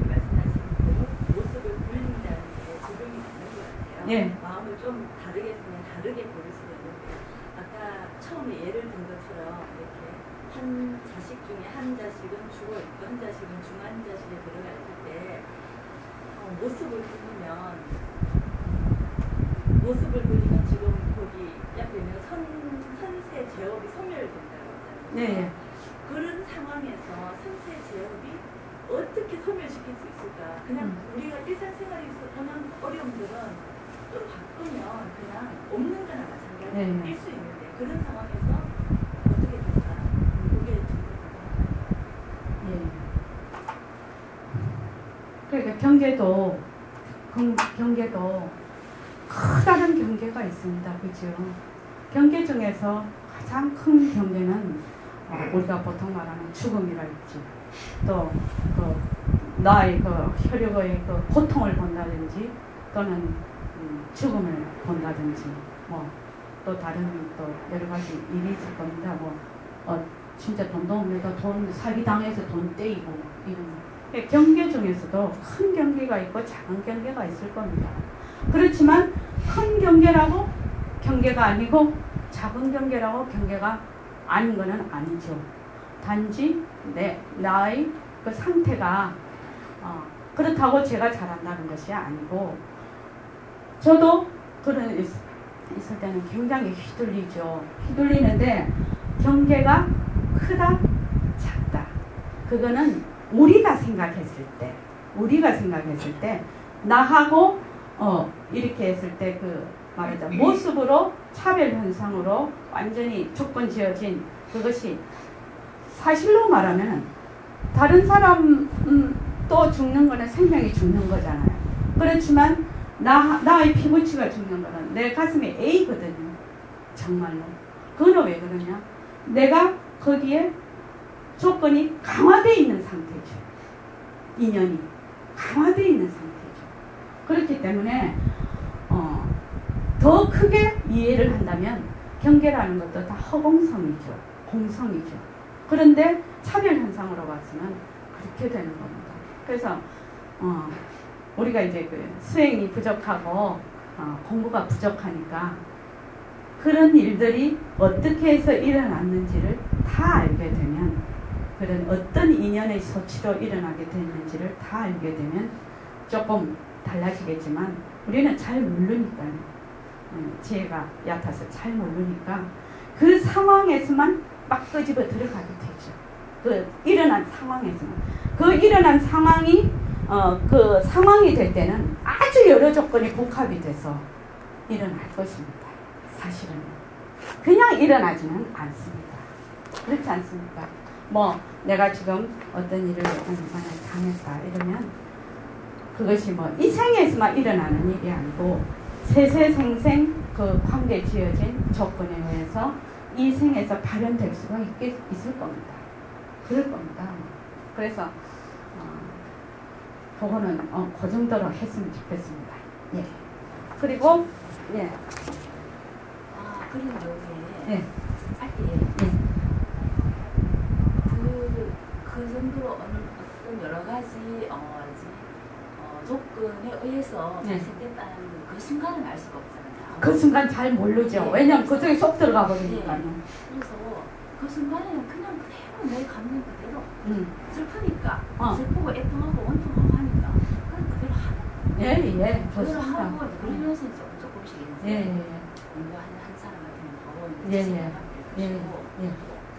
말씀하신 대로 모습을 굴린다는 게 적용이 되는 것 같아요. 예. 마음을 좀 다르게 쓰면 다르게 보일 수가 있는데 아까 처음에 예를 든 것처럼 이렇게 한 자식 중에 한 자식은 죽어 있고 한 자식은 중한 자식에 들어갔을 때 모습을 굴리면 지금 거기 옆에 있는 선세 제업이 소멸된다고 하잖아요. 네. 그런 상황에서 선세 제업이 어떻게 소멸시킬 수 있을까? 그냥 우리가 일상생활에서 보는 어려움들은 좀 바꾸면 그냥 없는 거나 마찬가지로 뛸 수 있는데 그런 상황에서 어떻게 될까? 그게 좀 궁금합니다. 예. 그러니까 경계도 크다는 경계가 있습니다. 그죠? 경계 중에서 가장 큰 경계는 우리가 보통 말하는 죽음이라 있지. 또 나의 혈육의 고통을 본다든지 또는 죽음을 본다든지 또 다른 또 여러 가지 일이 있을 겁니다. 진짜 돈도 없는데 돈 사기당해서 돈 떼이고 이런 경계 중에서도 큰 경계가 있고 작은 경계가 있을 겁니다. 그렇지만 큰 경계라고 경계가 아니고 작은 경계라고 경계가 아닌 것은 아니죠. 단지 나의 그 상태가 그렇다고 제가 잘한다는 것이 아니고 저도 그런 있을 때는 굉장히 휘둘리죠. 휘둘리는데 경계가 크다 작다 그거는 우리가 생각했을 때 나하고 이렇게 했을 때 말하자 모습으로 차별 현상으로 완전히 조건 지어진 그것이 사실로 말하면 다른 사람 또 죽는 거는 생명이 죽는 거잖아요. 그렇지만 나의 피부치가 죽는 거는 내 가슴에 A거든요. 정말로. 그거는 왜 그러냐? 내가 거기에 조건이 강화되어 있는 상태죠. 인연이 강화되어 있는 상태죠. 그렇기 때문에 더 크게 이해를 한다면 경계라는 것도 다 허공성이죠. 공성이죠. 그런데 차별 현상으로 봤으면 그렇게 되는 겁니다. 그래서 우리가 이제 수행이 부족하고 공부가 부족하니까 그런 일들이 어떻게 해서 일어났는지를 다 알게 되면 그런 어떤 인연의 소치로 일어나게 됐는지를 다 알게 되면 조금 달라지겠지만 우리는 잘 모르니까요. 지혜가 얕아서 잘 모르니까 그 상황에서만 막 끄집어 들어가게 되죠. 그 일어난 상황에서만. 그 일어난 상황이 그 상황이 될 때는 아주 여러 조건이 복합이 돼서 일어날 것입니다. 사실은 그냥 일어나지는 않습니다. 그렇지 않습니까? 내가 지금 어떤 일을 당했다 이러면 그것이 이 생에서만 일어나는 일이 아니고 세세생생 그 관계 지어진 조건에 의해서 이 생에서 발현될 수가 있을 겁니다. 그럴 겁니다. 그래서 그거는 그 정도로 했으면 좋겠습니다. 예. 그리고 예. 그리고 여기에 예. 짧게 그 정도로 어떤 여러 가지 조건에 의해서 네. 발생됐다는 그 순간은 알 수가 없잖아요. 그 순간 잘 모르죠. 네. 왜냐면 그쪽에 쏙 들어가 버리니까요. 네. 그래서 그 순간에는 그냥 그대로 내 감정 그대로 슬프니까 슬프고 애통하고 원통하고 하니까 그냥 그대로 하는 거예요. 예, 그대로 좋습니다. 하고 그러면서 조금씩 이제 예. 공부하는 한 사람 같으면 더 예, 이제 예. 생각될 예. 것이고 예.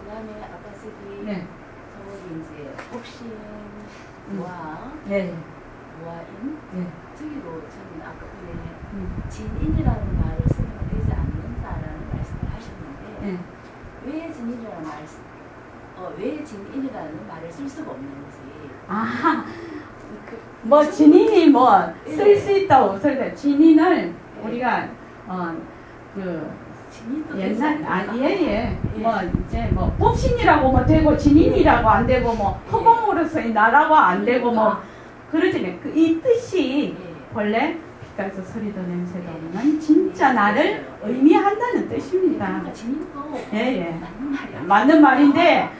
그다음에 아까 저기 네. 저기 이제 복신 무아 예. 무아인 예. 저기도 저는 아까 전에 진인이라는 말을 쓰면 되지 않는다라는 말씀을 하셨는데 예. 왜 진인이라는 왜 진인이라는 말을 쓸 수가 없는지 뭐 진인이 뭐 쓸 수 있다고 소리가 진인을 우리가 진인도 옛날 예예 뭐 이제 뭐 법신이라고 뭐 되고 진인이라고 안 되고 뭐 허공으로서의 나라고 안 되고 뭐 그러지네. 이 뜻이 본래 빛깔서 소리도 냄새도 없는 진짜 나를 의미한다는 뜻입니다. 그러니까 진인도 예예 맞는 말이야. 맞는 말인데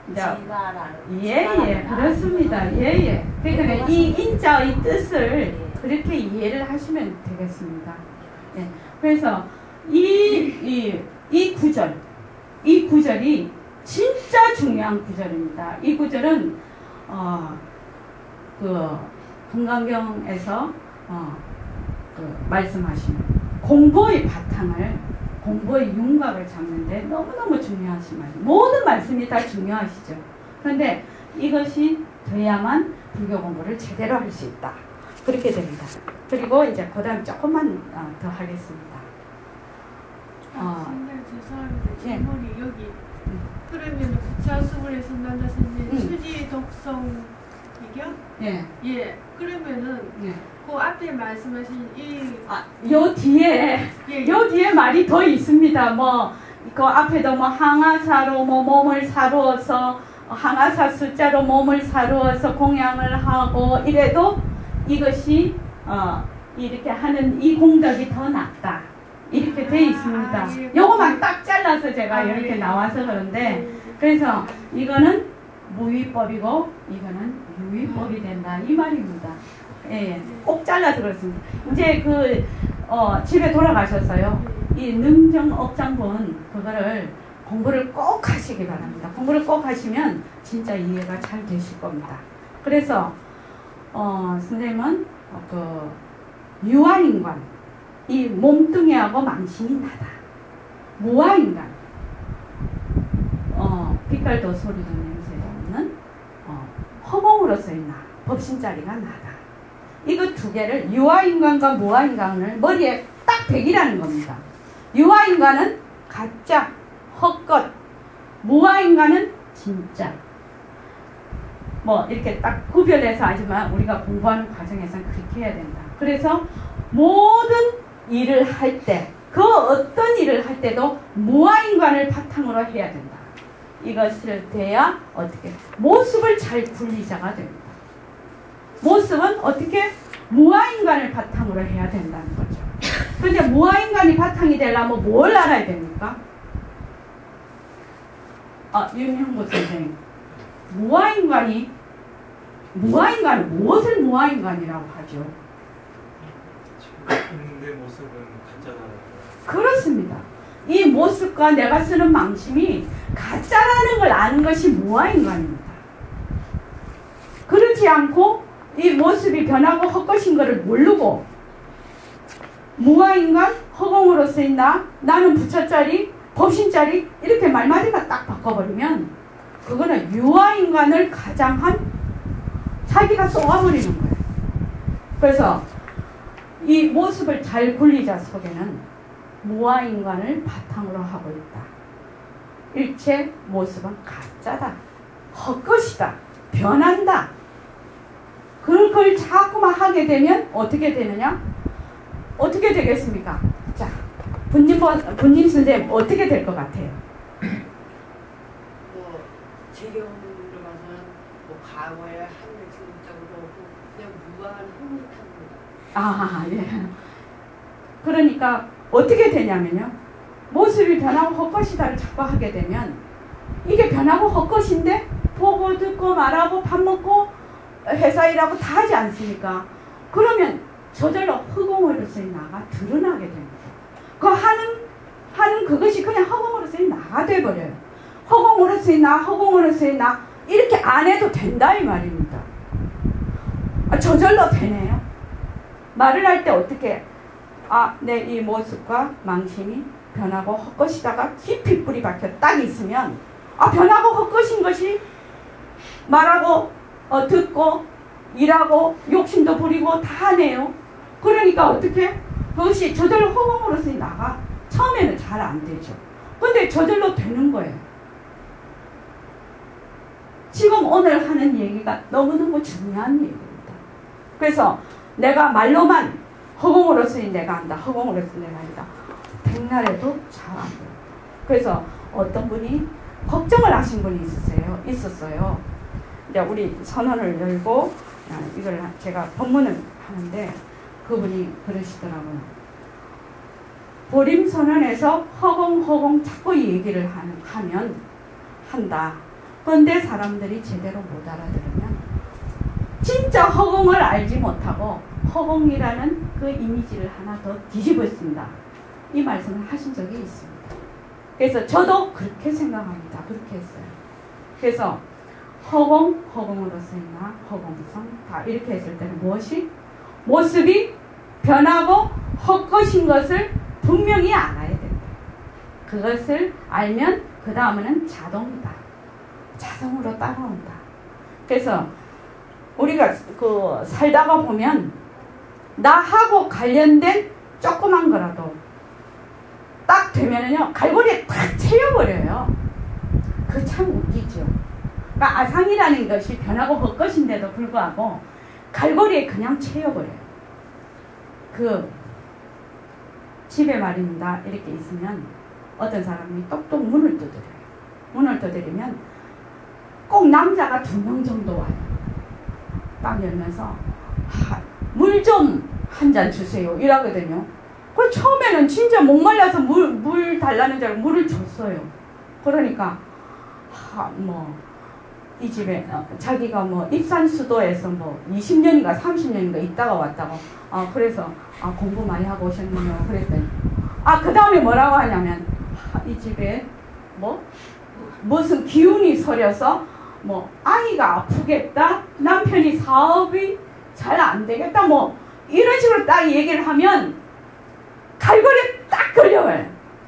진화라 예예 그렇습니다. 예예 그러니까 이 인자의 뜻을 그렇게 이해를 하시면 되겠습니다. 예 그래서 이 구절이 진짜 중요한 구절입니다. 이 구절은 금강경에서 말씀하신 공보의 바탕을 공보의 윤곽을 잡는데 너무너무 중요하신 말이에요. 모든 말씀이 다 중요하시죠. 그런데 이것이 돼야만 불교 공부를 제대로 할 수 있다. 그렇게 됩니다. 그리고 이제 그 다음 조금만 더 하겠습니다. 선생님 죄송합니다. 예. 질문이 여기 그러면 부차수불에서 만나서 이제 수지 독성 이겨? 예. 그러면은 그 앞에 말씀하신 요 뒤에 말이 더 있습니다. 뭐 그 앞에도 뭐 항아사로 뭐 몸을 사루어서 항아사 숫자로 몸을 사루어서 공양을 하고 이래도 이것이 이렇게 하는 이 공덕이 더 낫다. 이렇게 돼 있습니다. 요거만 딱 잘라서 제가 이렇게 나와서 그런데 그래서 이거는 무위법이고 이거는 유위법이 된다 이 말입니다. 예, 꼭 잘라서 그렇습니다. 이제 집에 돌아가셨어요. 이 능정업장분 그거를 공부를 꼭 하시기 바랍니다. 공부를 꼭 하시면 진짜 이해가 잘 되실 겁니다. 그래서 선생님은 유아인관 이 몸뚱이하고 망신이 나다. 무아인간 빛깔도 소리도 냄새도 없는 허공으로서의 나 법신자리가 나다. 이거 두 개를 유아인간과 무아인간을 머리에 딱 백이라는 겁니다. 유아인간은 가짜 헛것 무아인간은 진짜 뭐 이렇게 딱 구별해서 하지만 우리가 공부하는 과정에서는 그렇게 해야 된다. 그래서 모든 일을 할 때 그 어떤 일을 할 때도 무아인간을 바탕으로 해야 된다. 이것을 돼야 어떻게 모습을 잘 굴리자가 됩니다. 모습은 어떻게 무아인간을 바탕으로 해야 된다는 거죠. 그런데 무아인간이 바탕이 되려면 뭘 알아야 됩니까? 윤형보 선생님 무아인간은 무엇을 무아인간이라고 하죠? 지금 내 모습은 가짜다. 그렇습니다. 이 모습과 내가 쓰는 망심이 가짜라는 걸 아는 것이 무아인간입니다. 그렇지 않고 이 모습이 변하고 헛것인 것을 모르고 무아인간, 허공으로서의 나는 부처짜리, 법신짜리 이렇게 말마디가 딱 바꿔버리면 그거는 유아인간을 가장한 자기가 쏘아버리는 거예요. 그래서 이 모습을 잘 굴리자 속에는 무아인간을 바탕으로 하고 있다. 일체 모습은 가짜다. 헛것이다. 변한다. 그걸 자꾸만 하게 되면 어떻게 되느냐? 어떻게 되겠습니까? 자, 분님 선생님 어떻게 될 것 같아요? 뭐 제 경험으로 봐서는 뭐 과거에 한일 중적으로 오고 그냥 무한 흐뭇합니다. 아, 예. 그러니까 어떻게 되냐면요. 모습이 변하고 헛것이다를 자꾸 하게 되면 이게 변하고 헛것인데 보고 듣고 말하고 밥 먹고 회사 일하고 다 하지 않습니까? 그러면 저절로 허공으로서의 나가 드러나게 됩니다. 그 하는 그것이 그냥 허공으로서의 나가 돼버려요. 허공으로서의 나, 허공으로서의 나 이렇게 안 해도 된다 이 말입니다. 저절로 되네요. 말을 할 때 어떻게 내 이 모습과 망신이 변하고 헛것이다가 깊이 뿌리 박혀 딱 있으면 변하고 헛것인 것이 말하고 듣고 일하고 욕심도 부리고 다 하네요. 그러니까 어떻게 그것이 저절로 허공으로서 나가 처음에는 잘 안 되죠. 근데 저절로 되는 거예요. 지금 오늘 하는 얘기가 너무너무 중요한 얘기입니다. 그래서 내가 말로만 허공으로서의 내가 한다. 허공으로서의 내가 한다. 백날에도 잘 안 돼요. 그래서 어떤 분이 걱정을 하신 분이 있었어요. 이제 우리 선언을 열고 이걸 제가 법문을 하는데 그분이 그러시더라고요. 보림선언에서 허공허공 자꾸 얘기를 하면 한다. 그런데 사람들이 제대로 못 알아들으면 진짜 허공을 알지 못하고 허공이라는 그 이미지를 하나 더 뒤집었습니다. 이 말씀을 하신 적이 있습니다. 그래서 저도 그렇게 생각합니다. 그렇게 했어요. 그래서 허공으로서의 나, 허공성 다 이렇게 했을 때는 무엇이? 모습이 변하고 헛것인 것을 분명히 알아야 된다. 그것을 알면 그 다음에는 자동이다. 자동으로 따라온다. 그래서 우리가 살다가 보면 나하고 관련된 조그만 거라도 딱 되면은요 갈고리에 탁 채워버려요. 그 참 웃기죠. 그러니까 아상이라는 것이 변하고 헛것인데도 불구하고 갈고리에 그냥 채워버려요. 집에 말입니다. 이렇게 있으면 어떤 사람이 똑똑 문을 두드려요. 문을 두드리면 꼭 남자가 2명 정도 와요. 딱 열면서 물 좀 한 잔 주세요 이러거든요. 그 처음에는 진짜 목말라서 물 달라는 줄 알고 물을 줬어요. 그러니까 이 집에 자기가 입산수도에서 20년인가 30년인가 있다가 왔다고 그래서 공부 많이 하고 오셨네요. 그랬더니 그 다음에 뭐라고 하냐면 이 집에 무슨 기운이 서려서 아이가 아프겠다, 남편이 사업이 잘 안 되겠다, 이런 식으로 딱 얘기를 하면 갈고리에 딱 걸려요.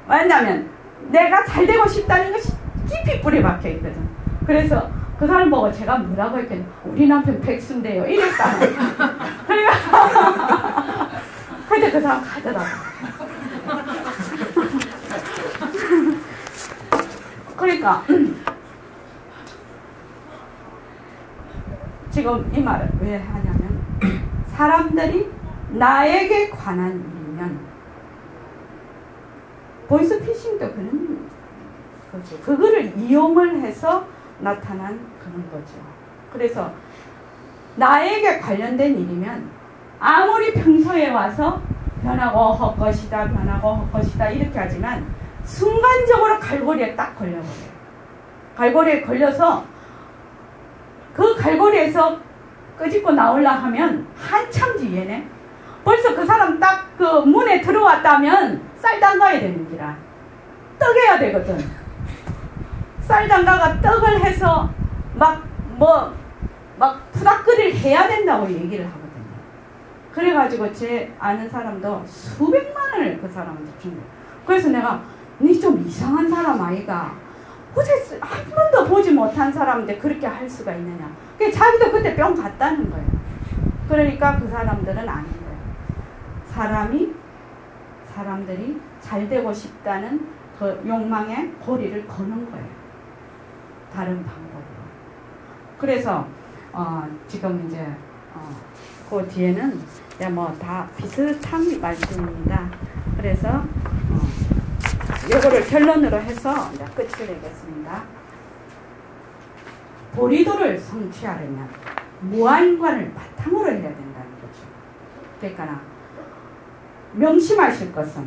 왜냐면 내가 잘 되고 싶다는 것이 깊이 뿌리 박혀 있거든. 그래서 그 사람 보고 제가 뭐라고 했겠냐, 우리 남편 백수인데요 이랬다. 근데 그 사람 가더라고. 그러니까 지금 이 말을 왜 하냐면 사람들이 나에게 관한 일이면 보이스피싱도 그런 거죠. 그거를 이용을 해서 나타난 그런 거죠. 그래서 나에게 관련된 일이면 아무리 평소에 와서 변하고 헛것이다 변하고 헛것이다 이렇게 하지만 순간적으로 갈고리에 딱 걸려버려요. 갈고리에 걸려서 그 갈고리에서 끄집고 나오려 하면 한참 뒤에네. 벌써 그 사람 딱 그 문에 들어왔다면 쌀 담가야 되는 기라. 떡해야 되거든. 쌀 담가가 떡을 해서 막 푸닥거리를 해야 된다고 얘기를 하거든요. 그래가지고 제 아는 사람도 수백만 원을 그 사람한테 준 거예요. 그래서 내가 니 좀 이상한 사람 아이가 어제 한 번도 보지 못한 사람인데 그렇게 할 수가 있느냐. 자기도 그때 뿅 갔다는 거예요. 그러니까 그 사람들은 아닌 거예요. 사람들이 잘 되고 싶다는 그 욕망에 고리를 거는 거예요. 다른 방법으로. 그래서 지금 이제 그 뒤에는 다 비슷한 말씀입니다. 그래서 요거를 결론으로 해서 이제 끝을 내겠습니다. 보리도를 성취하려면 무아인관을 바탕으로 해야 된다는 거죠. 그러니까 명심하실 것은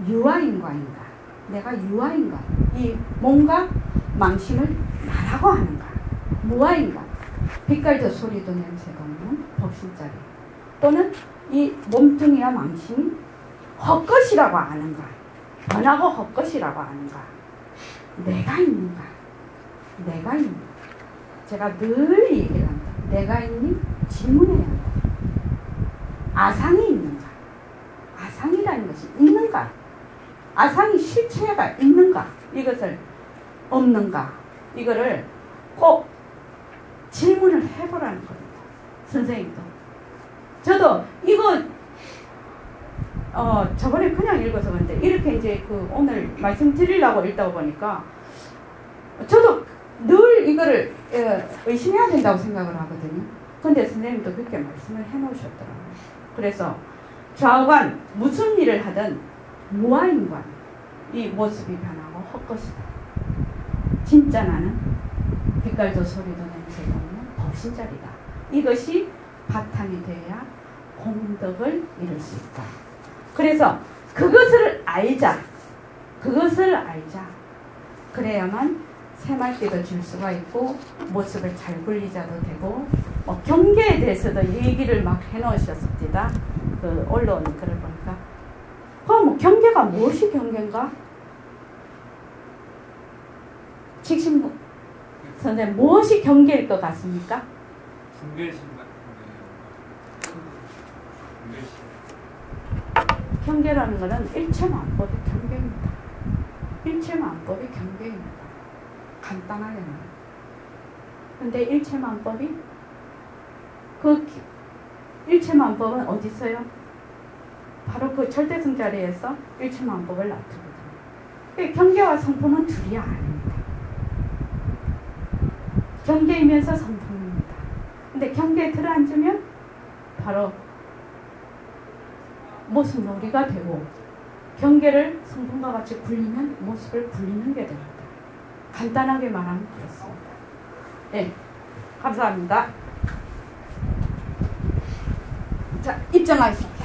유아인관인가, 내가 유아인가, 이 뭔가 망심을 나라고 하는가, 무아인관, 빛깔도 소리도 냄새도 없는 법신자리, 또는 이 몸뚱이와 망심이 헛것이라고 아는가, 변하고 헛것이라고 아는가, 내가 있는가, 내가 있는가. 제가 늘 얘기를 합니다. 내가 있니? 질문해야 한다. 아상이 있는가? 아상이라는 것이 있는가? 아상이 실체가 있는가? 이것을 없는가? 이거를 꼭 질문을 해보라는 겁니다. 선생님도. 저도 이거 저번에 그냥 읽어서 그런데 이렇게 이제 오늘 말씀드리려고 읽다 보니까 저도 늘 이거를 의심해야 된다고 생각을 하거든요. 근데 선생님도 그렇게 말씀을 해놓으셨더라고요. 그래서 좌우간 무슨 일을 하든 무아인관, 이 모습이 변하고 헛것이다. 진짜 나는 빛깔도 소리도 냄새도 없는 법신자리다. 이것이 바탕이 되어야 공덕을 이룰 수 있다. 그래서 그것을 알자. 그래야만 새말기도 줄 수가 있고 모습을 잘 굴리자도 되고 경계에 대해서도 얘기를 막 해놓으셨습니다. 그 언론 글을 보니까 그럼 경계가 무엇이 경계인가? 직신부 선생님 무엇이 경계일 것 같습니까? 분별심 같은 거예요. 경계라는 것은 일체만법의 경계입니다. 일체만법의 경계입니다. 간단하게 말해요. 근데 일체만법이 그 일체만법은 어디 있어요? 바로 그 절대성 자리에서 일체만법을 놔두거든요. 경계와 성품은 둘이 아닙니다. 경계이면서 성품입니다. 근데 경계에 들어앉으면 바로 모습 놀이가 되고 경계를 성품과 같이 굴리면 모습을 굴리는 게 됩니다. 간단하게 말하면 그렇습니다. 네, 감사합니다. 자, 입장하십시오.